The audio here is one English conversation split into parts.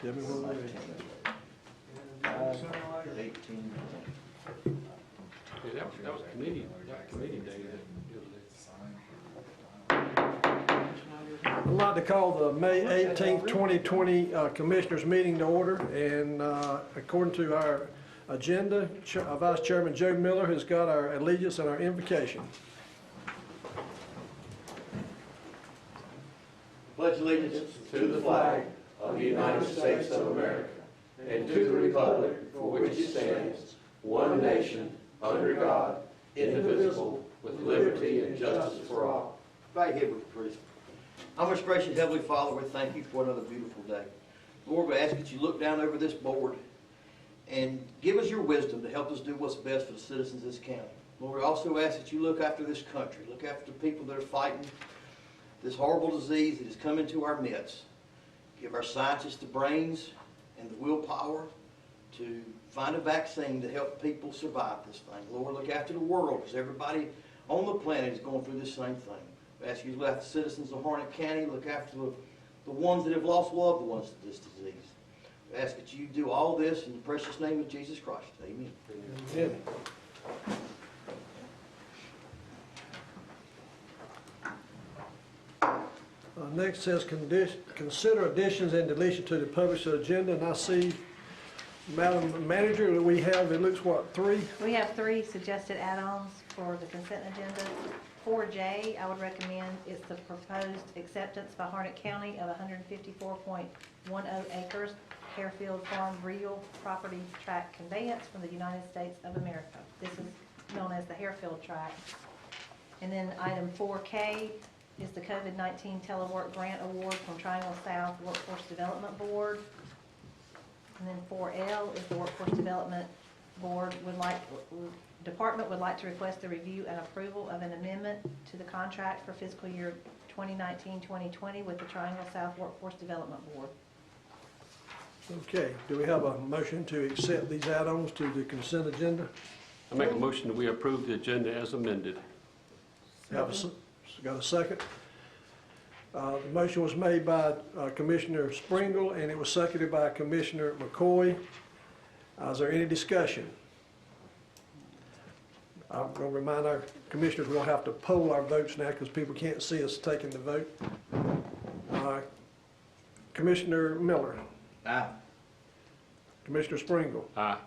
Tell me when we're ready. 18. Yeah, that was committee day. I'd like to call the May 18th, 2020 Commissioners meeting to order, and according to our agenda, Vice Chairman Joe Miller has got our allegiance and our invocation. Pledge allegiance to the flag of the United States of America and to the republic for which it stands, one nation, under God, indivisible, with liberty and justice for all. Right here with the priest. Our most gracious Heavenly Father, we thank you for another beautiful day. Lord, we ask that you look down over this board and give us your wisdom to help us do what's best for the citizens of this county. Lord, we also ask that you look after this country, look after the people that are fighting this horrible disease that has come into our midst. Give our scientists the brains and the willpower to find a vaccine to help people survive this thing. Lord, look after the world, because everybody on the planet is going through this same thing. We ask you to look after the citizens of Harnett County, look after the ones that have lost loved ones to this disease. We ask that you do all this in the precious name of Jesus Christ. Amen. Amen. Next says consider additions and deletions to the published agenda, and I see, Madam Manager, that we have, it looks what, 3? We have 3 suggested add-ons for the consent agenda. 4J, I would recommend, is the proposed acceptance by Harnett County of 154.10 acres Harefield Farm real property tract conveyance from the United States of America. This is known as the Harefield tract. And then item 4K is the COVID-19 telework grant award from Triangle South Workforce Development Board. And then 4L is the Workforce Development Board Department would like to request the review and approval of an amendment to the contract for fiscal year 2019-2020 with the Triangle South Workforce Development Board. Okay, do we have a motion to accept these add-ons to the consent agenda? I make a motion that we approve the agenda as amended. Got a second? The motion was made by Commissioner Springle, and it was seconded by Commissioner McCoy. Is there any discussion? I'm going to remind our commissioners we'll have to poll our votes now because people can't see us taking the vote. Commissioner Miller. Aye. Commissioner Springle. Aye.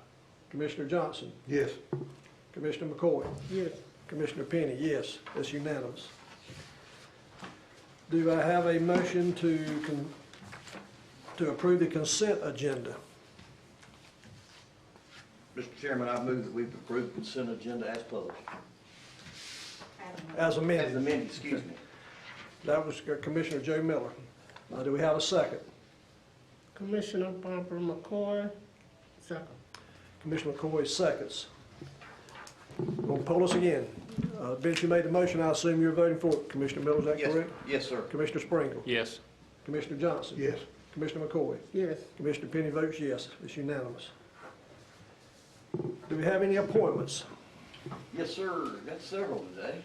Commissioner Johnson. Yes. Commissioner McCoy. Yes. Commissioner Penny. Yes, that's unanimous. Do I have a motion to approve the consent agenda? Mr. Chairman, I move that we approve the consent agenda as published. As amended. As amended, excuse me. That was Commissioner Joe Miller. Do we have a second? Commissioner Barbara McCoy, second. Commissioner McCoy seconds. Going to poll us again. Vince, you made the motion. I assume you're voting for it. Commissioner Miller, is that Yes. correct? Yes, sir. Commissioner Springle. Yes. Commissioner Johnson. Yes. Commissioner McCoy. Yes. Commissioner Penny votes yes. It's unanimous. Do we have any appointments? Yes, sir. Got several today.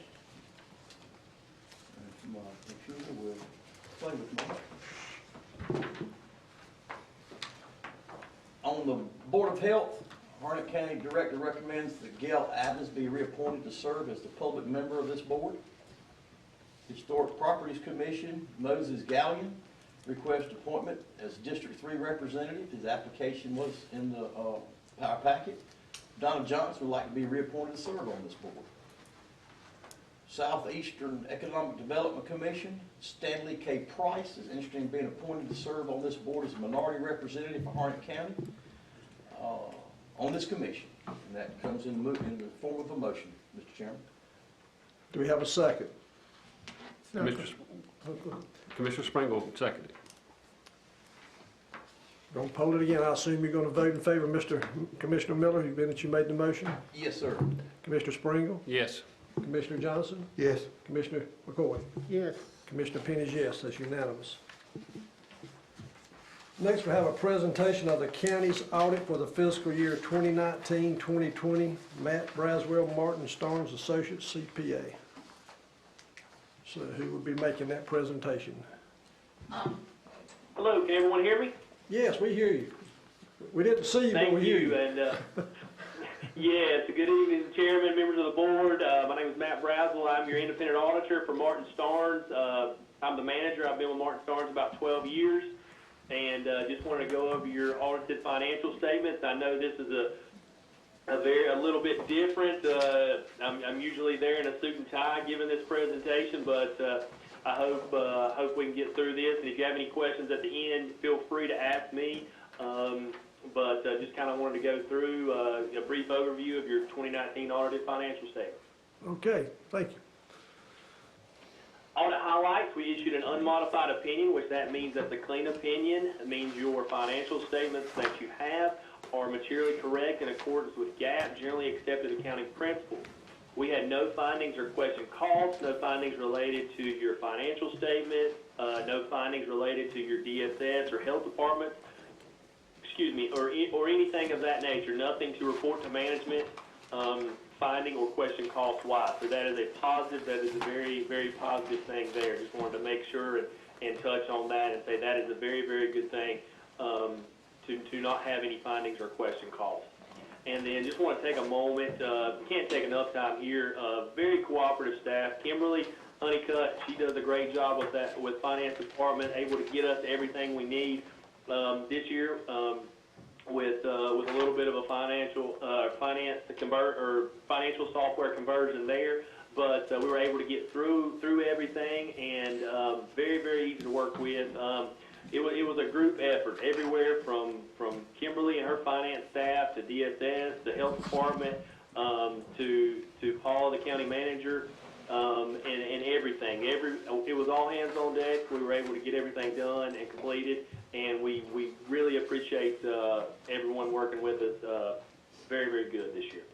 My computer will play with me. On the Board of Health, Harnett County Director recommends that Gail Adams be reappointed to serve as the public member of this board. Historic Properties Commission, Moses Gallion requests appointment as District 3 representative. His application was in the power packet. Donna Johnson would like to be reappointed to serve on this board. Southeastern Economic Development Commission, Stanley K. Price is interested in being appointed to serve on this board as a minority representative for Harnett County on this commission. And that comes in the form of a motion, Mr. Chairman. Do we have a second? Commissioner Springle, seconded. Going to poll it again. I assume you're going to vote in favor of Commissioner Miller. You've been that you made the motion. Yes, sir. Commissioner Springle. Yes. Commissioner Johnson. Yes. Commissioner McCoy. Yes. Commissioner Penny's yes. That's unanimous. Next, we have a presentation of the county's audit for the fiscal year 2019-2020. Matt Braswell, Martin Starnes Associates, CPA. So who will be making that presentation? Hello, can everyone hear me? Yes, we hear you. We didn't see you, but Thank we hear you, you. and yes, good evening, Chairman, members of the board. My name is Matt Brazel. I'm your independent auditor for Martin Starnes. I'm the manager. I've been with Martin Starnes about 12 years, and just wanted to go over your audited financial statements. I know this is a little bit different. I'm usually there in a suit and tie giving this presentation, but I hope we can get through this. And if you have any questions at the end, feel free to ask me. But just kind of wanted to go through a brief overview of your 2019 audited financial statement. Okay, thank you. Audit highlights, we issued an unmodified opinion, which that means that's a clean opinion. It means your financial statements that you have are materially correct in accordance with GAAP, generally accepted accounting principles. We had no findings or question calls, no findings related to your financial statement, no findings related to your DSS or health department, or anything of that nature. Nothing to report to management, finding or question cost wise. So that is a positive. That is a very, very positive thing there. Just wanted to make sure and touch on that and say that is a very, very good thing to not have any findings or question calls. And then just want to take a moment. Can't take enough time here. Very cooperative staff. Kimberly Honeycutt, she does a great job with that, with finance department, able to get us everything we need. This year, with a little bit of a financial financial software conversion there, but we were able to get through everything, and very, very easy to work with. It was a group effort everywhere from Kimberly and her finance staff to DSS, to health department, to Paul, the county manager. And everything. It was all hands on deck. We were able to get everything done and completed, and we really appreciate everyone working with us. Very, very good this year.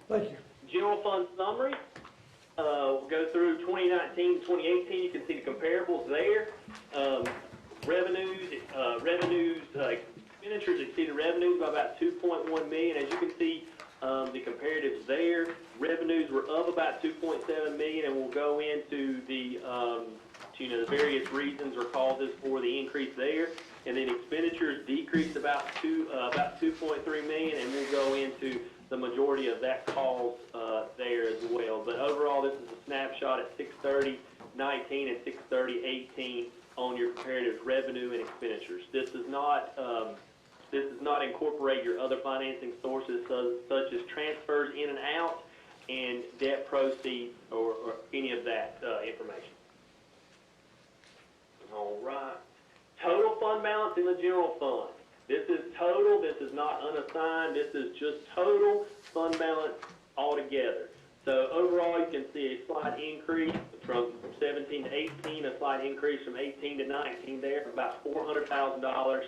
Thank you. General fund summary. We'll go through 2019 to 2018. You can see the comparables there. Expenditures exceeded revenues by about $2.1 million. As you can see, the comparatives there, revenues were up about $2.7 million, and we'll go into the the various reasons or causes for the increase there. And then expenditures decreased about $2.3 million, and we'll go into the majority of that cause there as well. But overall, this is a snapshot at 6/30/19 and 6/30/18 on your comparative revenue and expenditures. This does not incorporate your other financing sources such as transfers in and out and debt proceeds or any of that information. All right. Total fund balance in the general fund. This is total. This is not unassigned. This is just total fund balance altogether. So overall, you can see a slight increase from 17 to 18, a slight increase from 18 to 19 there, from about $400,000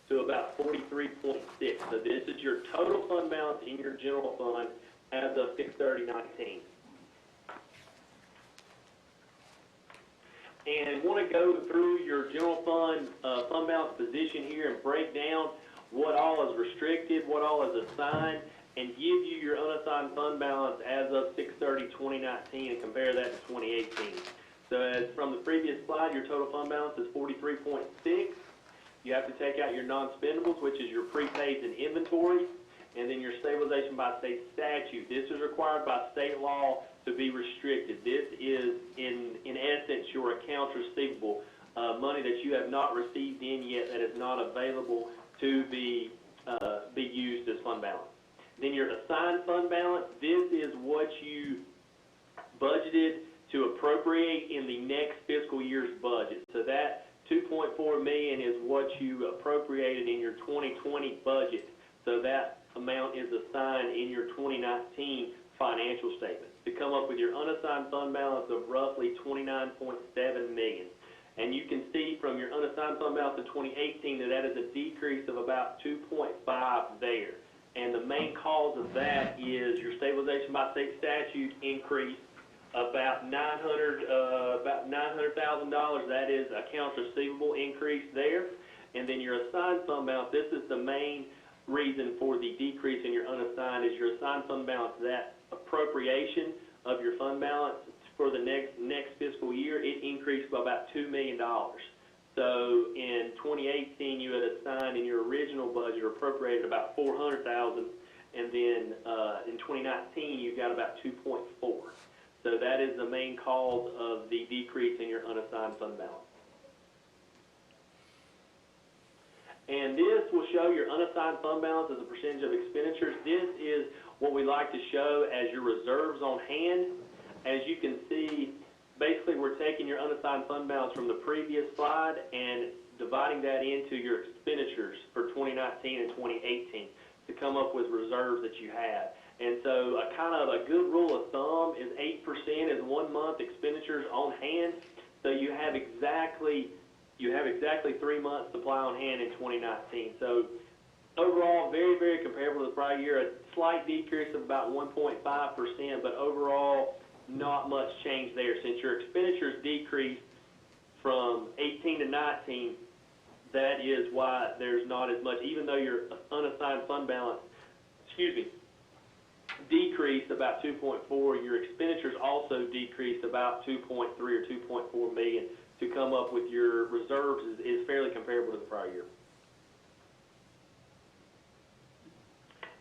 to about 43.6. So this is your total fund balance in your general fund as of 6/30/19. And want to go through your general fund fund balance position here and break down what all is restricted, what all is assigned, and give you your unassigned fund balance as of 6/30/2019 and compare that to 2018. So as from the previous slide, your total fund balance is 43.6. You have to take out your non-spendables, which is your prepaids and inventory, and then your stabilization by state statute. This is required by state law to be restricted. This is, in essence, your accounts receivable, money that you have not received in yet that is not available to be used as fund balance. Then your assigned fund balance, this is what you budgeted to appropriate in the next fiscal year's budget. So that $2.4 million is what you appropriated in your 2020 budget. So that amount is assigned in your 2019 financial statement to come up with your unassigned fund balance of roughly $29.7 million. And you can see from your unassigned fund balance in 2018 that is a decrease of about 2.5 there. And the main cause of that is your stabilization by state statute increase about $900,000. That is accounts receivable increase there. And then your assigned fund balance, this is the main reason for the decrease in your unassigned, is your assigned fund balance. That appropriation of your fund balance for the next fiscal year, it increased by about $2 million. So in 2018, you had assigned in your original budget or appropriated about $400,000, and then in 2019, you got about 2.4. So that is the main cause of the decrease in your unassigned fund balance. And this will show your unassigned fund balance as a percentage of expenditures. This is what we like to show as your reserves on hand. As you can see, basically we're taking your unassigned fund balance from the previous slide and dividing that into your expenditures for 2019 and 2018 to come up with reserves that you have. And so a kind of a good rule of thumb is 8% is 1 month expenditures on hand. So you have exactly 3 months supply on hand in 2019. So overall, very, very comparable to the prior year. A slight decrease of about 1.5%, but overall, not much change there. Since your expenditures decreased from 18 to 19, that is why there's not as much, even though your unassigned fund balance, decreased about 2.4, your expenditures also decreased about 2.3 or 2.4 million to come up with your reserves is fairly comparable to the prior year.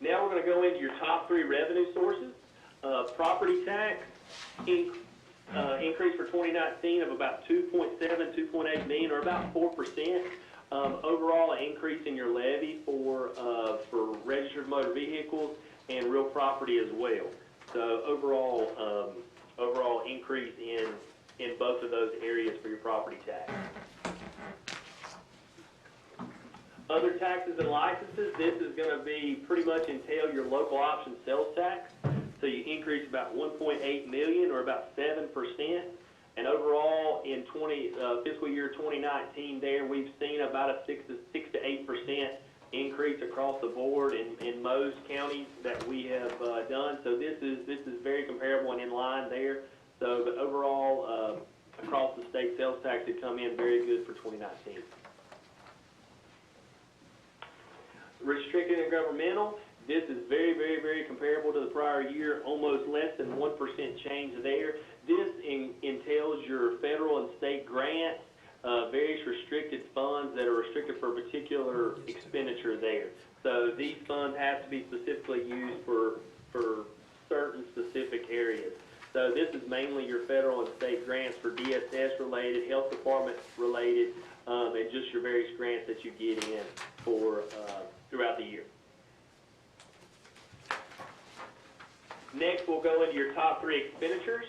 Now we're going to go into your top 3 revenue sources. Property tax increase for 2019 of about 2.7, 2.8 million, or about 4%. Overall, an increase in your levy for registered motor vehicles and real property as well. So overall increase in both of those areas for your property tax. Other taxes and licenses, this is going to be pretty much entail your local option sales tax. So you increase about 1.8 million or about 7%. And overall in fiscal year 2019 there, we've seen about a 6 to 8% increase across the board in most counties that we have done. So this is very comparable and in line there. So, but overall, across the state, sales tax had come in very good for 2019. Restricted and governmental, this is very, very, very comparable to the prior year, almost less than 1% change there. This entails your federal and state grants, various restricted funds that are restricted for a particular expenditure there. So these funds have to be specifically used for certain specific areas. So this is mainly your federal and state grants for DSS related, health department related, and just your various grants that you get in for throughout the year. Next, we'll go into your top 3 expenditures.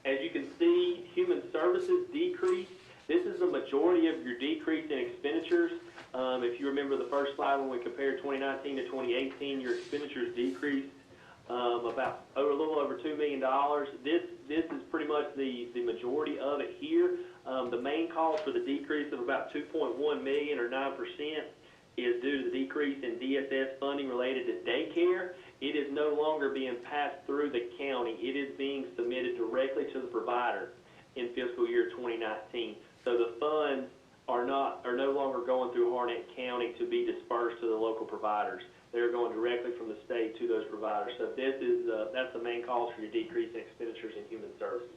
As you can see, human services decreased. This is the majority of your decrease in expenditures. If you remember the first slide when we compared 2019 to 2018, your expenditures decreased about a little over $2 million. This is pretty much the majority of it here. The main cause for the decrease of about 2.1 million or 9% is due to the decrease in DSS funding related to daycare. It is no longer being passed through the county. It is being submitted directly to the provider in fiscal year 2019. So the funds are no longer going through Harnett County to be dispersed to the local providers. They're going directly from the state to those providers. So this is that's the main cause for your decrease in expenditures in human services.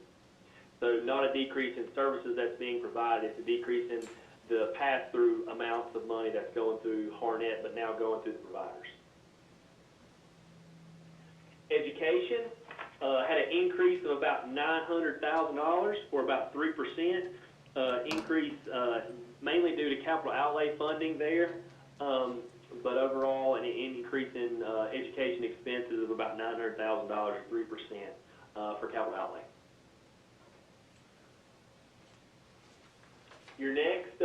So not a decrease in services that's being provided, it's a decrease in the pass-through amounts of money that's going through Harnett, but now going through the providers. Education had an increase of about $900,000, or about 3%. Increase mainly due to capital outlay funding there, but overall an increase in education expenses of about $900,000, 3% for capital outlay. Your next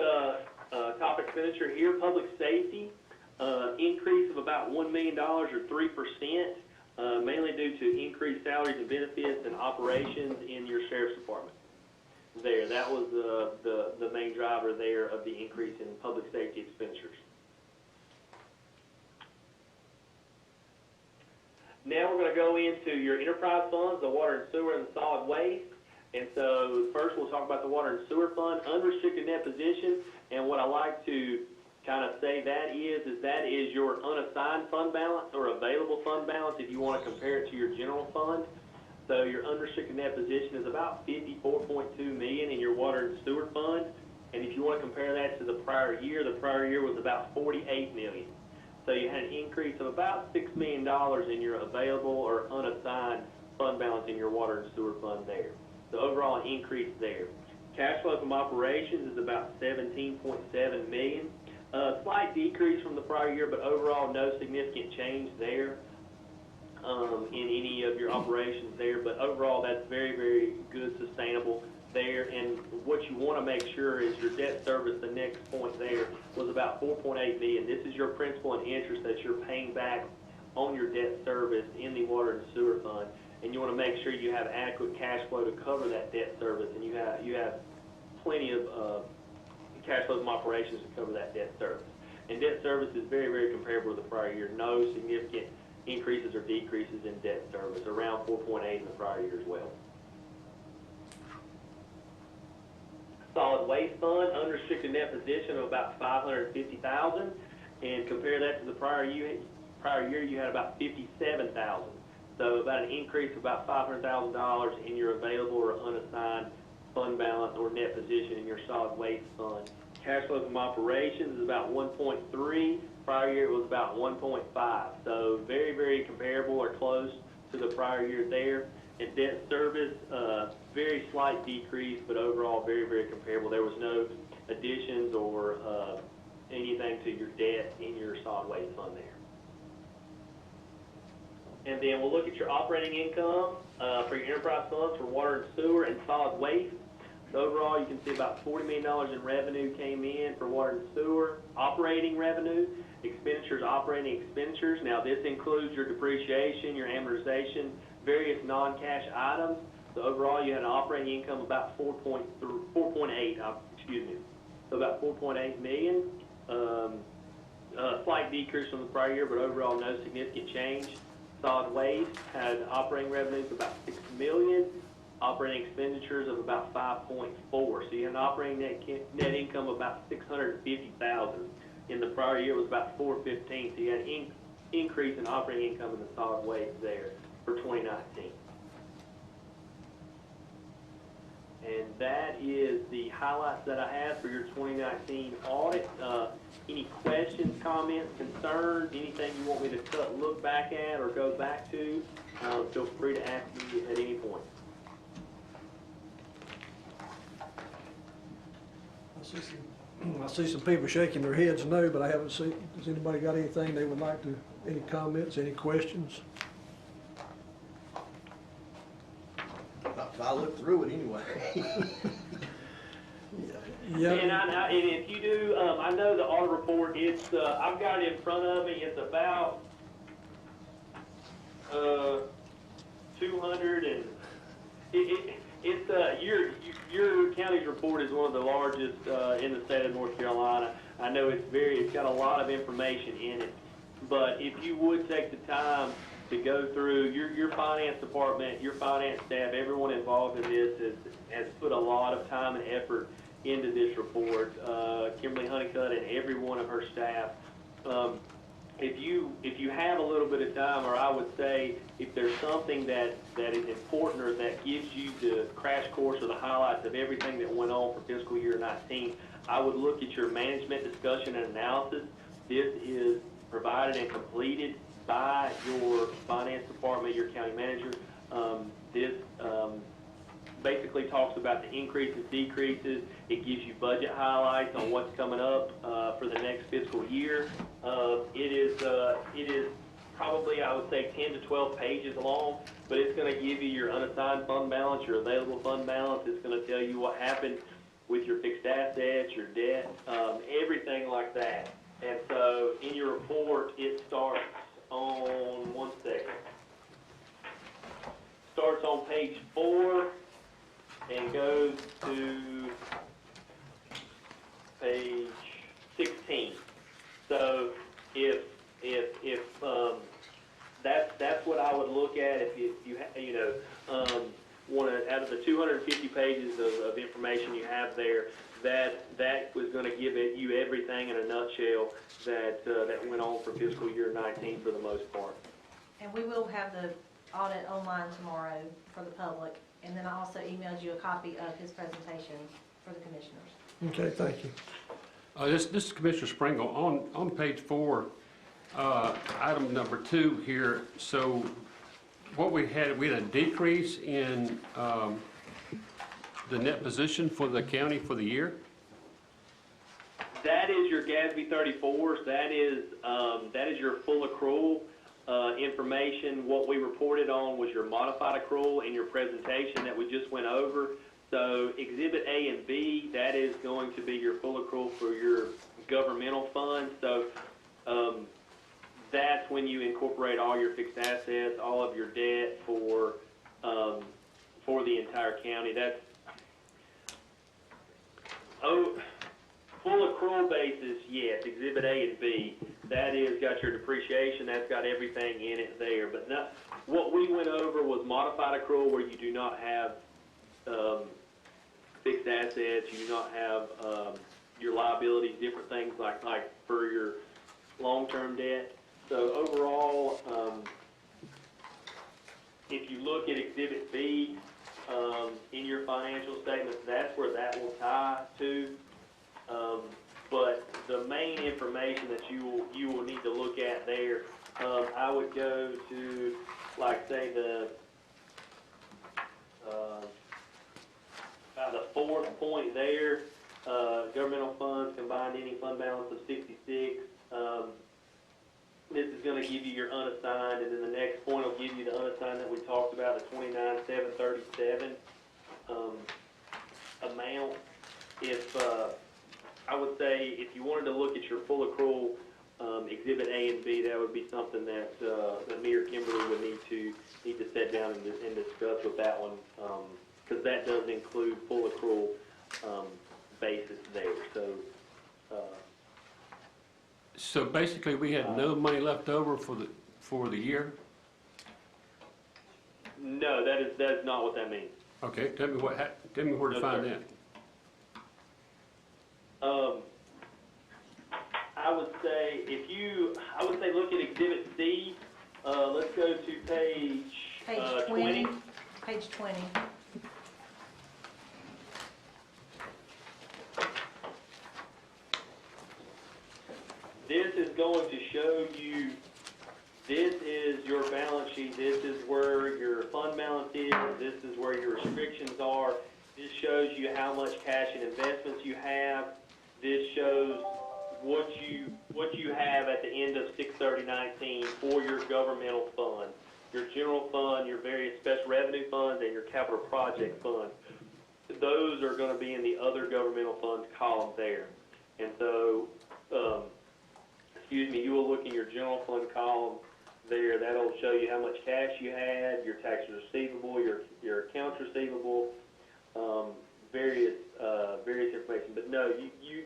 top expenditure here, public safety, increase of about $1 million or 3%, mainly due to increased salaries and benefits and operations in your sheriff's department. There, that was the main driver there of the increase in public safety expenditures. Now we're going to go into your enterprise funds, the water and sewer and the solid waste. And so first we'll talk about the water and sewer fund, unrestricted net position. And what I like to kind of say that is your unassigned fund balance or available fund balance if you want to compare it to your general fund. So your unrestricted net position is about $54.2 million in your water and sewer fund, And if you want to compare that to the prior year was about 48 million. So you had an increase of about $6 million in your available or unassigned fund balance in your water and sewer fund there. So overall, an increase there. Cash flow from operations is about 17.7 million. Slight decrease from the prior year, but overall, no significant change there in any of your operations there. But overall, that's very, very good, sustainable there. And what you want to make sure is your debt service, the next point there, was about 4.8 million. This is your principal and interest that you're paying back on your debt service in the water and sewer fund. And you want to make sure you have adequate cash flow to cover that debt service, and you have plenty of cash flow from operations to cover that debt service. And debt service is very, very comparable to the prior year. No significant increases or decreases in debt service, around 4.8 in the prior year as well. Solid waste fund, unrestricted net position of about 550,000, and compare that to the prior year. You had about 57,000. So about an increase of about $500,000 in your available or unassigned fund balance or net position in your solid waste fund. Cash flow from operations is about 1.3. Prior year it was about 1.5. So very, very comparable or close to the prior year there. And debt service, very slight decrease, but overall very, very comparable. There was no additions or anything to your debt in your solid waste fund there. And then we'll look at your operating income for your enterprise funds for water and sewer and solid waste. So overall, you can see about $40 million in revenue came in for water and sewer. Operating revenue, expenditures, operating expenditures. Now this includes your depreciation, your amortization, various non-cash items. So overall, you had an operating income of about 4.8, so about 4.8 million. Slight decrease from the prior year, but overall no significant change. Solid waste had operating revenues of about 6 million, operating expenditures of about 5.4. So you had an operating net income of about 650,000. In the prior year it was about 415. So you had an increase in operating income in the solid waste there for 2019. And that is the highlights that I have for your 2019 audit. Any questions, comments, concerns, anything you want me to look back at or go back to, feel free to ask me at any point. I see some people shaking their heads no, but I haven't seen, has anybody got anything they would like to, any comments, any questions? I looked through it anyway. Yeah. And if you do, I know the audit report, it's, I've got it in front of me, it's about 200 and, your county's report is one of the largest in the state of North Carolina. I know it's got a lot of information in it, but if you would take the time to go through your finance department, your finance staff, everyone involved in this has put a lot of time and effort into this report. Kimberly Honeycutt and every one of her staff. If you have a little bit of time, or I would say if there's something that is important or that gives you the crash course or the highlights of everything that went on for fiscal year 19, I would look at your management discussion and analysis. This is provided and completed by your finance department, your county manager. This basically talks about the increases, decreases. It gives you budget highlights on what's coming up for the next fiscal year. It is probably, I would say, 10 to 12 pages long, but it's going to give you your unassigned fund balance, your available fund balance. It's going to tell you what happened with your fixed assets, your debt, everything like that. And so in your report, it starts on, one second, starts on page 4 and goes to page 16. So if that's what I would look at if you want to, out of the 250 pages of information you have there, that was going to give you everything in a nutshell that went on for fiscal year 19 for the most part. And we will have the audit online tomorrow for the public, and then I also emailed you a copy of his presentation for the commissioners. Okay, thank you. This is Commissioner Springle. On page 4, item number 2 here, so what we had a decrease in the net position for the county for the year? That is your GASB 34s. That is your full accrual information. What we reported on was your modified accrual in your presentation that we just went over. So Exhibit A and B, that is going to be your full accrual for your governmental fund. So that's when you incorporate all your fixed assets, all of your debt for the entire county. That's full accrual basis, yes, Exhibit A and B. That is got your depreciation, that's got everything in it there. But what we went over was modified accrual, where you do not have fixed assets, you do not have your liabilities, different things like for your long-term debt. So overall, if you look at Exhibit B in your financial statements, that's where that will tie to. But the main information that you will need to look at there, I would go to, like, say, about the fourth point there, governmental funds, combined ending fund balance of 66. This is going to give you your unassigned, and then the next point will give you the unassigned that we talked about, the 29,737 amount. If I would say if you wanted to look at your full accrual, Exhibit A and B, that would be something that me or Kimberly would need to sit down and discuss with that one, because that does include full accrual basis there. So basically, we had no money left over for the year? No, that's not what that means. Okay, tell me where to No, find sir. that. I would say look at Exhibit C. Let's go to page 20. Page 20. This is going to show you, this is your balance sheet, this is where your fund balance is, this is where your restrictions are. This shows you how much cash and investments you have. This shows what you have at the end of 6/30/19 for your governmental fund, your general fund, your various special revenue funds, and your capital project fund. Those are going to be in the other governmental funds column there. And so, you will look in your general fund column there. That'll show you how much cash you had, your taxes receivable, your accounts receivable, various information. But no, you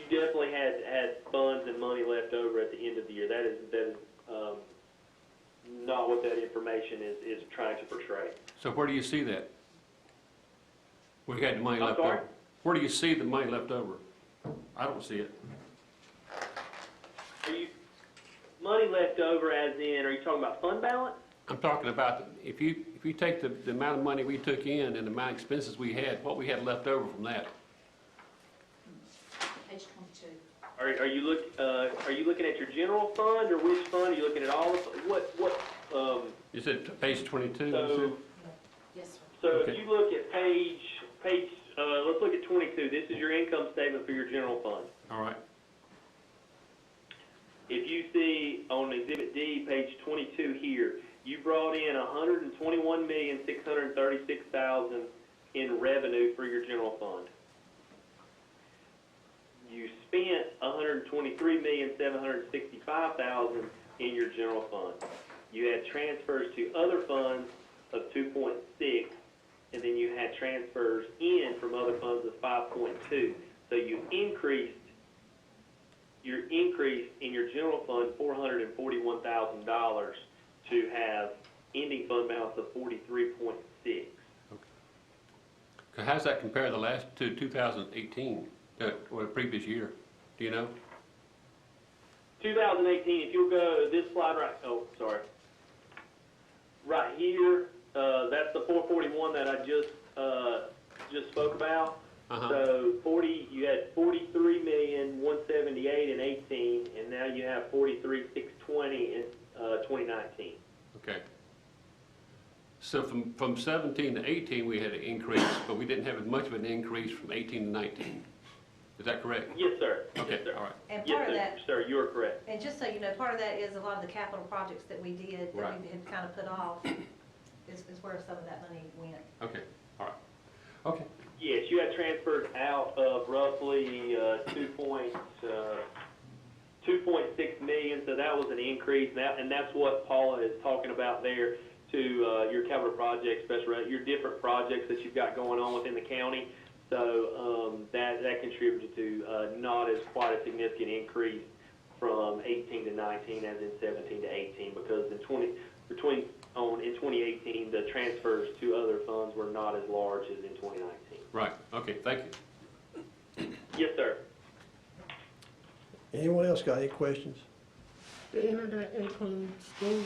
definitely had funds and money left over at the end of the year. That is not what that information is trying to portray. So where do you see that? We had the money I'm left sorry? over. Where do you see the money left over? I don't see it. Money left over as in, are you talking about fund balance? I'm talking about if you take the amount of money we took in and the amount of expenses we had, what we had left over from that. Page 22. Are you looking at your general fund, or which fund? Are you looking at all of what? You said page 22. So, Yes, sir. so Okay. if you look at page, let's look at 22. This is your income statement for your general fund. All right. If you see on Exhibit D, page 22 here, you brought in $121,636,000 in revenue for your general fund. You spent $123,765,000 in your general fund. You had transfers to other funds of 2.6, and then you had transfers in from other funds of 5.2. So you increased in your general fund $441,000 to have ending fund balance of 43.6. How does that compare to 2018, or the previous year? Do you know? 2018, if you'll go this slide right here, that's the 441 that I just spoke about. So you had 43,178 in 18, and now you have 43,620 in 2019. Okay. So from 17 to 18, we had an increase, but we didn't have as much of an increase from 18 to 19. Is that correct? Yes, sir. Okay, Yes, sir. all right. And Yes, part of that, sir, you are correct. and just so you know, part of that is a lot of the capital projects that we did, that Right. we had kind of put off, is where some of that money went. Okay, all right. Okay, Yes, you had transferred out of roughly 2.6 million, so that was an increase, and that's what Paula is talking about there to your capital projects, especially your different projects that you've got going on within the county. So that contributed to not as quite a significant increase from 18 to 19 as in 17 to 18, because in 2018 the transfers to other funds were not as large as in 2019. right, okay, thank you. Yes, sir. Anyone else got any questions? The end of that includes schools,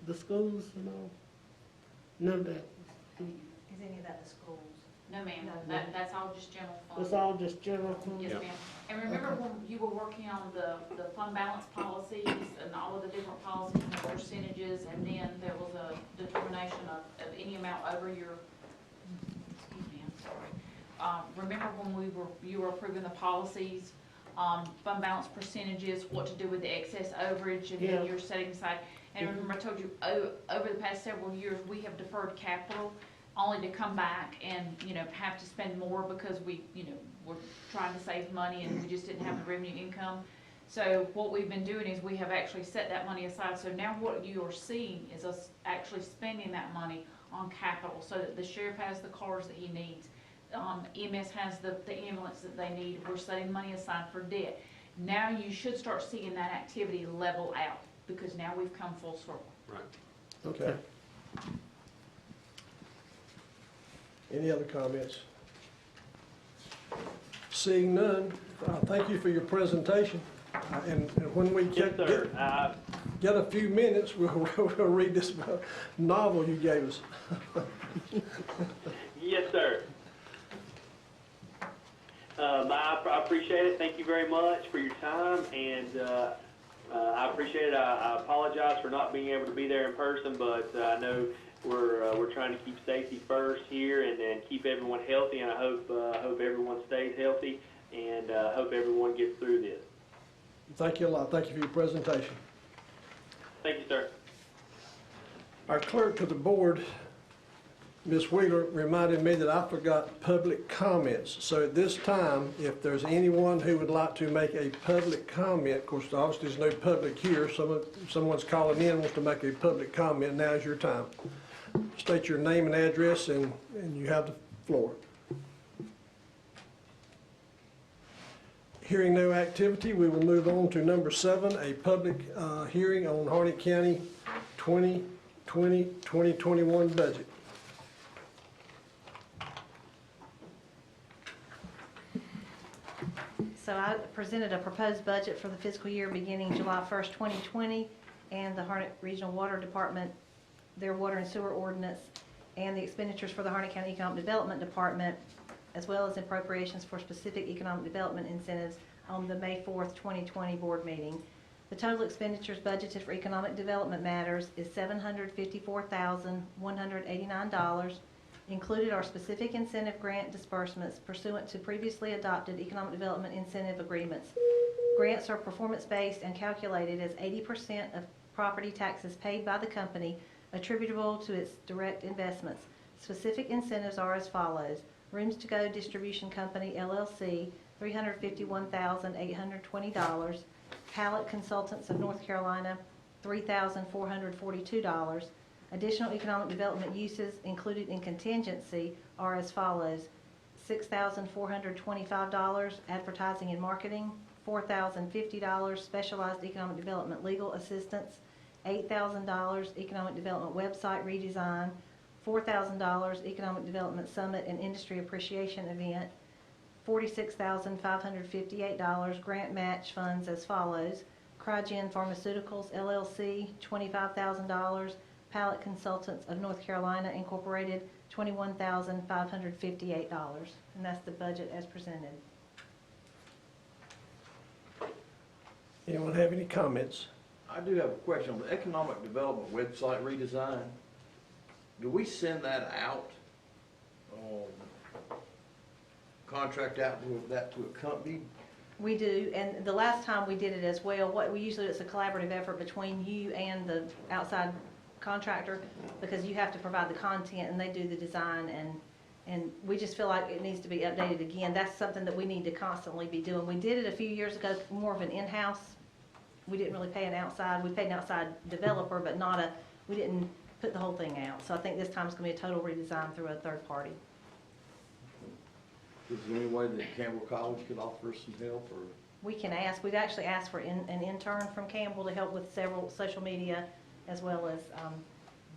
the schools and all? None of that. Is any of that the schools? No, ma'am, No, that's all just general fund. It's all just general fund? Yes, Yep. ma'am. And remember when you were working on the fund balance policies and all of the different policies and the percentages, and then there was a determination of any amount over your, excuse me, I'm sorry. Remember when you were approving the policies, fund balance percentages, what to do with the excess overage, and Yeah. then you're setting aside. And remember I told you, over the past several years, we have deferred capital only to come back and, have to spend more because we're trying to save money and we just didn't have the revenue income. So what we've been doing is we have actually set that money aside. So now what you are seeing is us actually spending that money on capital so that the sheriff has the cars that he needs. EMS has the ambulance that they need. We're setting money aside for debt. Now you should start seeing that activity level out because now we've come full circle. Right. Okay. Any other comments? Seeing none, thank you for your presentation. And when we Yes, sir. get a few minutes, we'll read this novel you gave us. Yes, sir. I appreciate it. Thank you very much for your time, and I appreciate it. I apologize for not being able to be there in person, but I know we're trying to keep safety first here and keep everyone healthy, and I hope everyone stays healthy, and hope everyone gets through this. Thank you a lot. Thank you for your presentation. Thank you, sir. Our clerk to the board, Ms. Wheeler, reminded me that I forgot public comments. So at this time, if there's anyone who would like to make a public comment, of course, obviously there's no public here. Someone's calling in, wants to make a public comment, now is your time. State your name and address, and you have the floor. Hearing no activity, we will move on to number 7, a public hearing on Harnett County 2020-2021 budget. So I presented a proposed budget for the fiscal year beginning July 1st, 2020, and the Harnett Regional Water Department, their water and sewer ordinance, and the expenditures for the Harnett County Economic Development Department, as well as appropriations for specific economic development incentives on the May 4th, 2020 board meeting. The total expenditures budgeted for economic development matters is $754,189. Included are specific incentive grant disbursements pursuant to previously adopted economic development incentive agreements. Grants are performance-based and calculated as 80% of property taxes paid by the company attributable to its direct investments. Specific incentives are as follows. Rooms to Go Distribution Company, LLC, $351,820. Pallet Consultants of North Carolina, $3,442. Additional economic development uses included in contingency are as follows. $6,425 advertising and marketing, $4,050 specialized economic development legal assistance, $8,000 economic development website redesign, $4,000 economic development summit and industry appreciation event, $46,558 grant match funds as follows. Crygen Pharmaceuticals LLC, $25,000. Pallet Consultants of North Carolina Incorporated, $21,558, and that's the budget as presented. Anyone have any comments? I do have a question on the economic development website redesign. Do we send that out? Contract out with that to a company? We do, and the last time we did it as well, what we usually, it's a collaborative effort between you and the outside contractor, because you have to provide the content and they do the design, and we just feel like it needs to be updated again. That's something that we need to constantly be doing. We did it a few years ago, more of an in-house. We didn't really pay an outside, we paid an outside developer, but we didn't put the whole thing out. So I think this time it's gonna be a total redesign through a third party. Is there any way that Campbell College could offer us some help, or? We can ask, we've actually asked for an intern from Campbell to help with several social media as well as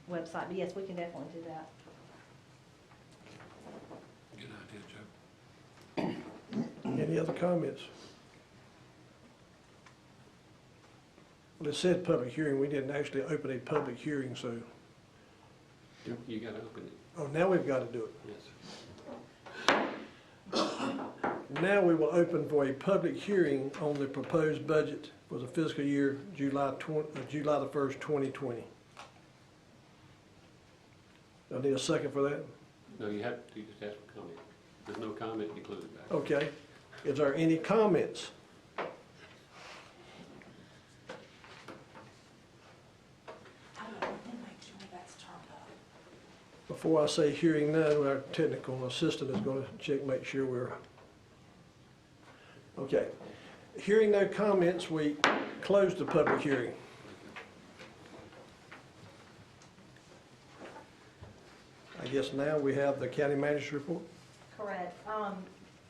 website, but yes, we can definitely do that. Good idea, Joe. Any other comments? Well, it said public hearing, we didn't actually open a public hearing, so, You gotta open it, oh, now we've got to do it. yes. Now we will open for a public hearing on the proposed budget for the fiscal year July the 1st, 2020. I need a second for that. No, you have to just ask for comment. There's no comment included back. Okay. Is there any comments? Before I say hearing none, our technical assistant is going to check, make sure we're, okay. Hearing no comments, we close the public hearing. I guess now we have the county manager's report. Correct.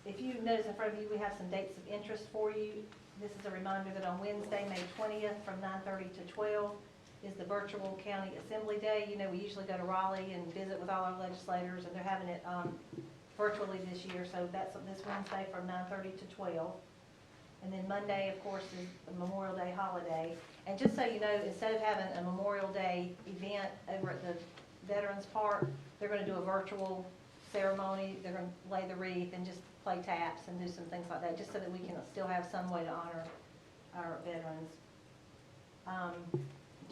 If you notice in front of you, we have some dates of interest for you. This is a reminder that on Wednesday, May 20th, from 9:30 to 12, is the virtual county assembly day. You know, we usually go to Raleigh and visit with all our legislators, and they're having it virtually this year. So that's this Wednesday from 9:30 to 12. And then Monday, of course, is the Memorial Day holiday. And just so you know, instead of having a Memorial Day event over at the Veterans Park, they're going to do a virtual ceremony. They're going to lay the wreath and just play taps and do some things like that, just so that we can still have some way to honor our veterans.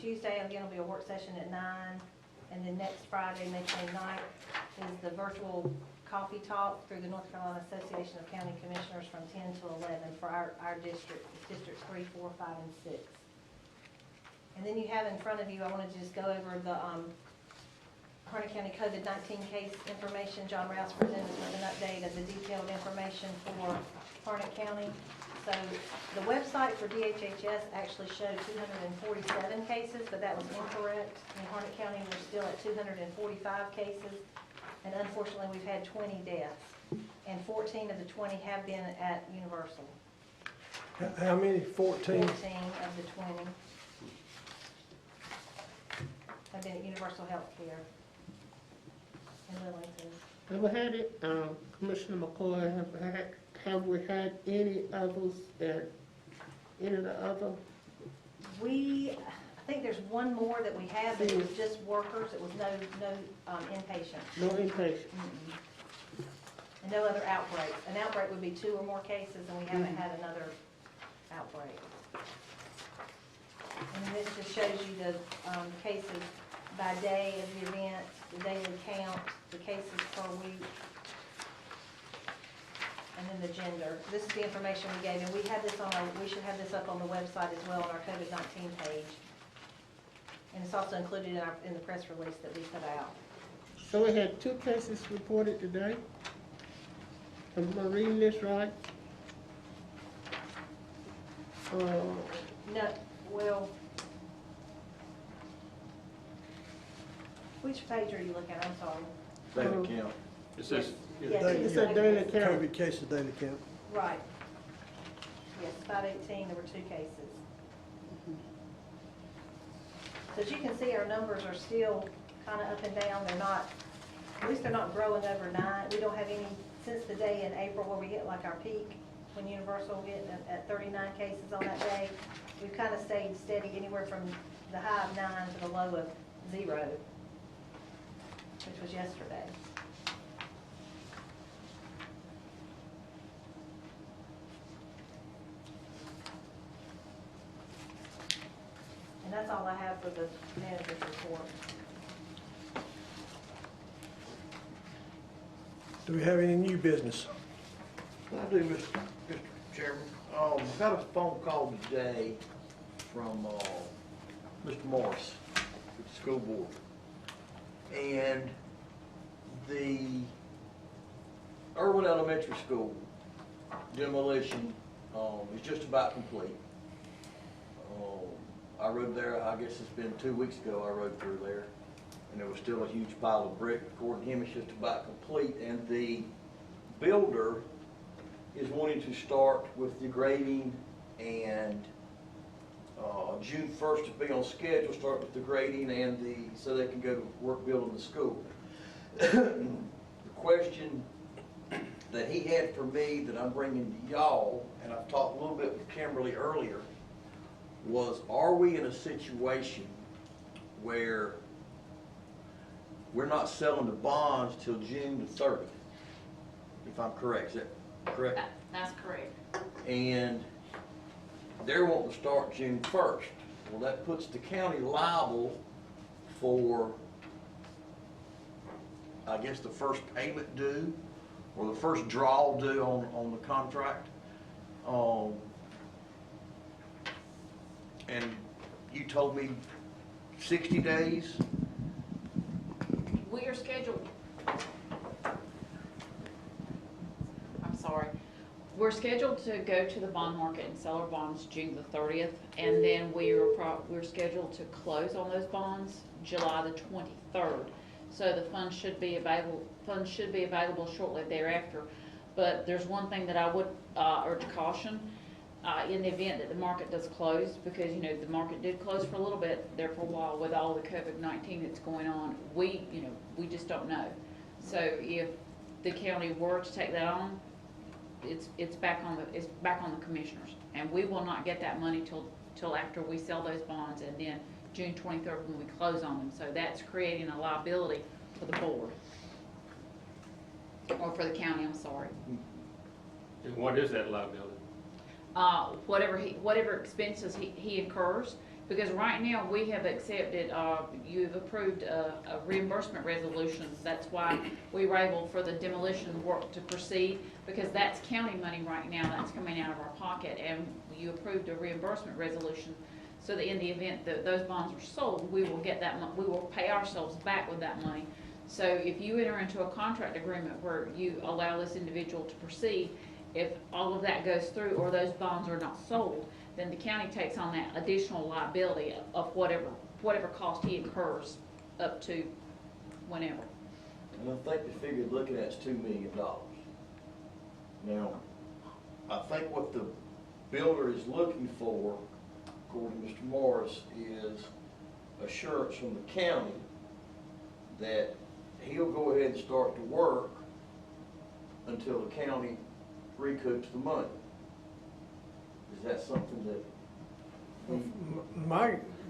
Tuesday, again, will be a work session at 9, and then next Friday, May 29th, is the virtual coffee talk through the North Carolina Association of County Commissioners from 10 to 11 for our district, districts 3, 4, 5, and 6. And then you have in front of you, I wanted to just go over the Harnett County COVID-19 case information. John Rouse presented with an update of the detailed information for Harnett County. So the website for DHHS actually showed 247 cases, but that was incorrect. In Harnett County, we're still at 245 cases, and unfortunately, we've had 20 deaths, and 14 of the 20 have been at Universal. How many? 14? 14 of the 20 have been at Universal Healthcare in Lillington. Have we had it, Commissioner McCoy, have we had any others at any of the other? I think there's one more that we have, but it was just workers. It was no inpatients. No inpatient? Mm-mm. And no other outbreaks. An outbreak would be 2 or more cases, and we haven't had another outbreak. And then this just shows you the cases by day of the event, the daily count, the cases per week, and then the gender. This is the information we gave, and we should have this up on the website as well on our COVID-19 page. And it's also included in the press release that we put out. So we had 2 cases reported today? Am I reading this right? No, well, which page are you looking at? I'm sorry. Daily count. It says, Yes, It's a daily count. COVID cases daily count. right. Yes, 518, there were 2 cases. So as you can see, our numbers are still kind of up and down. They're not, at least they're not growing overnight. We don't have any, since the day in April where we hit like our peak, when Universal hit at 39 cases on that day, we've kind of stayed steady anywhere from the high of 9 to the low of 0, which was yesterday. And that's all I have for the manager's report. Do we have any new business? I do, Mr. Chairman. I got a phone call today from, Mr. Morris with the school board. And the Irwin Elementary School demolition, is just about complete. I rode there, I guess it's been 2 weeks ago I rode through there, and there was still a huge pile of brick. According to him, it's just about complete, and the builder is wanting to start with the grading, and June 1st to be on schedule, start with the grading and so they can go to work building the school. The question that he had for me that I'm bringing to y'all, and I've talked a little bit with Kimberly earlier, was, are we in a situation where we're not selling the bonds till June the 30th, if I'm correct? Is that correct? That's correct. And they're wanting to start June 1st. Well, that puts the county liable for, I guess, the first payment due, or the first draw due on the contract. And you told me 60 days? We are scheduled, I'm sorry, we're scheduled to go to the bond market and sell our bonds June the 30th, and then we're scheduled to close on those bonds July the 23rd. So the funds should be available shortly thereafter. But there's one thing that I would urge caution. In the event that the market does close, because, you know, the market did close for a little bit there for a while with all the COVID-19 that's going on, we just don't know. So if the county were to take that on, it's back on the commissioners, and we will not get that money till after we sell those bonds, and then June 23rd when we close on them. So that's creating a liability for the board, or for the county, I'm sorry. And what is that liability? Whatever expenses he incurs, because right now we have accepted, you've approved a reimbursement resolution. That's why we were able for the demolition work to proceed, because that's county money right now that's coming out of our pocket, and you approved a reimbursement resolution so that in the event that those bonds are sold, we will get that we will pay ourselves back with that money. So if you enter into a contract agreement where you allow this individual to proceed, if all of that goes through or those bonds are not sold, then the county takes on that additional liability of whatever cost he incurs up to whenever. And I think the figure looking at is $2 million. Now, I think what the builder is looking for, according to Mr. Morris, is assurance from the county that he'll go ahead and start the work until the county recoups the money. Is that something that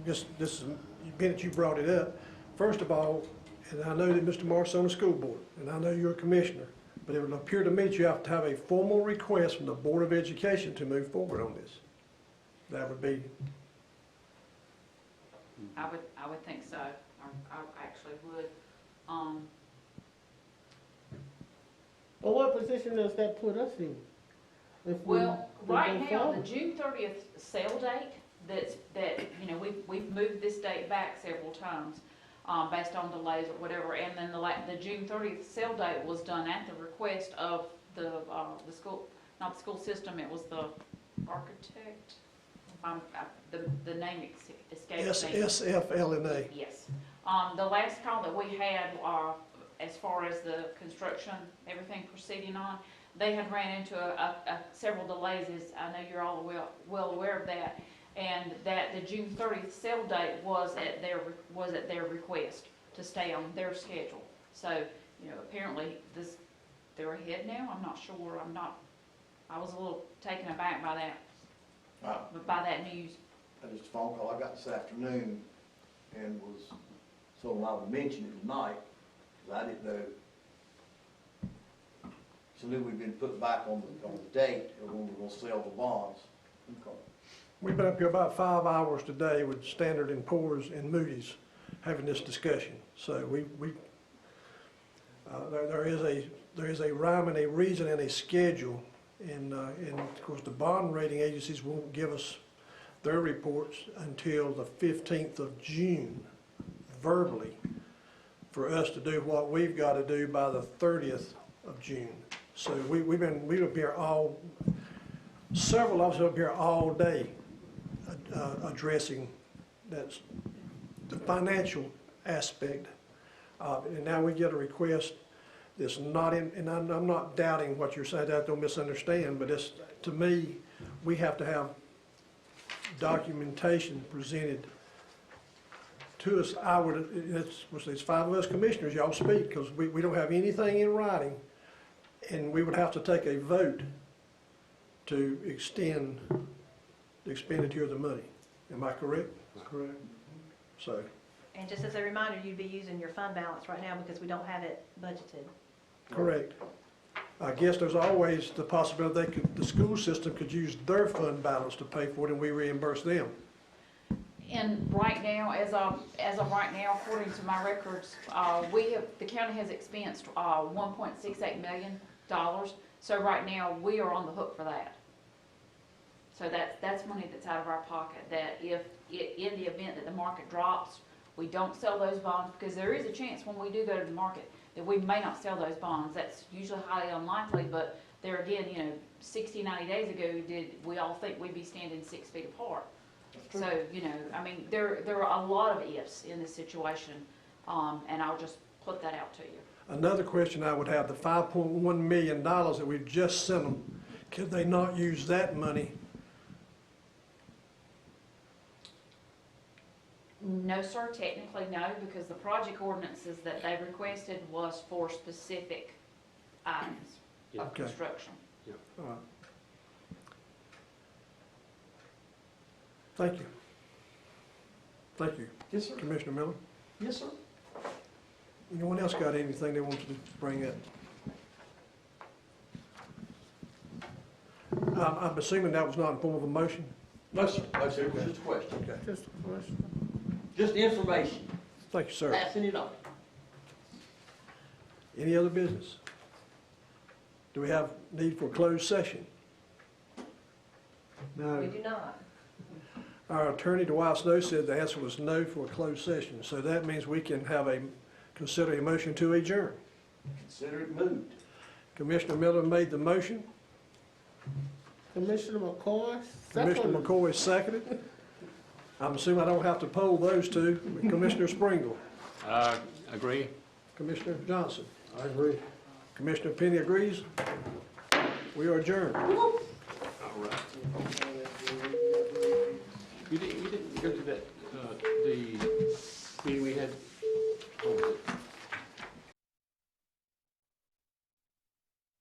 This is, being that you brought it up, first of all, and I know that Mr. Morris is on the school board, and I know you're a commissioner, but it would appear to me that you have to have a formal request from the Board of Education to move forward on this. That would be. I would think so. I actually would. Well, what position does that put us in? Well, right now, the June 30th sale date, we've moved this date back several times, based on delays or whatever, and then the June 30th sale date was done at the request of the school, not the school system, it was the architect. The name escapes me. SFLNA. Yes. The last call that we had, as far as the construction, everything proceeding on, they had ran into several delays, as I know you're all well aware of that, and that the June 30th sale date was at their request to stay on their schedule. So, apparently they're ahead now. I'm not sure. I was a little taken aback by that news. That is a phone call I got this afternoon, and was told I would mention it tonight, because I didn't know. So knew we'd been put back on the date of when we were going to sell the bonds. Okay. We've been up here about 5 hours today with Standard and Poor's and Moody's having this discussion. So there is a rhyme and a reason and a schedule. And of course, the bond rating agencies won't give us their reports until the 15th of June, verbally, for us to do what we've got to do by the 30th of June. So we've up here several of us up here all day addressing the financial aspect of it. And now we get a request that's not in, and I'm not doubting what you're saying, I don't misunderstand, but it's, to me, we have to have documentation presented to us. It's 5 of us commissioners, y'all speak, because we don't have anything in writing, and we would have to take a vote to extend the expenditure of the money. Am I correct? Correct. So, And just as a reminder, you'd be using your fund balance right now because we don't have it budgeted. correct. I guess there's always the possibility the school system could use their fund balance to pay for it and we reimburse them. And right now, as of right now, according to my records, the county has expensed $1.68 million. So right now, we are on the hook for that. So that's money that's out of our pocket, that if, in the event that the market drops, we don't sell those bonds, because there is a chance when we do go to the market that we may not sell those bonds. That's usually highly unlikely, but there again, 60, 90 days ago, did we all think we'd be standing 6 feet apart? So, I mean, there are a lot of ifs in this situation, and I'll just put that out to you. Another question I would have, the $5.1 million that we've just sent them, could they not use that money? No, sir, technically no, because the project ordinances that they requested was for specific items of Okay. construction. All right. Thank you. Thank you. Yes, sir. Commissioner Miller. Yes, sir. Anyone else got anything they want to bring up? I'm assuming that was not in form of a motion? No, sir. No, sir. It was just a question. Okay. Just a question. Just information. Thank you, sir. Passing it on. Any other business? Do we have need for a closed session? We do not. Our attorney, Dwight Snow, said the answer was no for a closed session. So that means we can consider a motion to adjourn. Consider it moved. Commissioner Miller made the motion. Commissioner McCoy, Commissioner second. McCoy seconded. I'm assuming I don't have to poll those two. Commissioner Springle. Agree. Commissioner Johnson. I agree. Commissioner Penny agrees. We are adjourned. All right. You didn't go to that, the meeting we had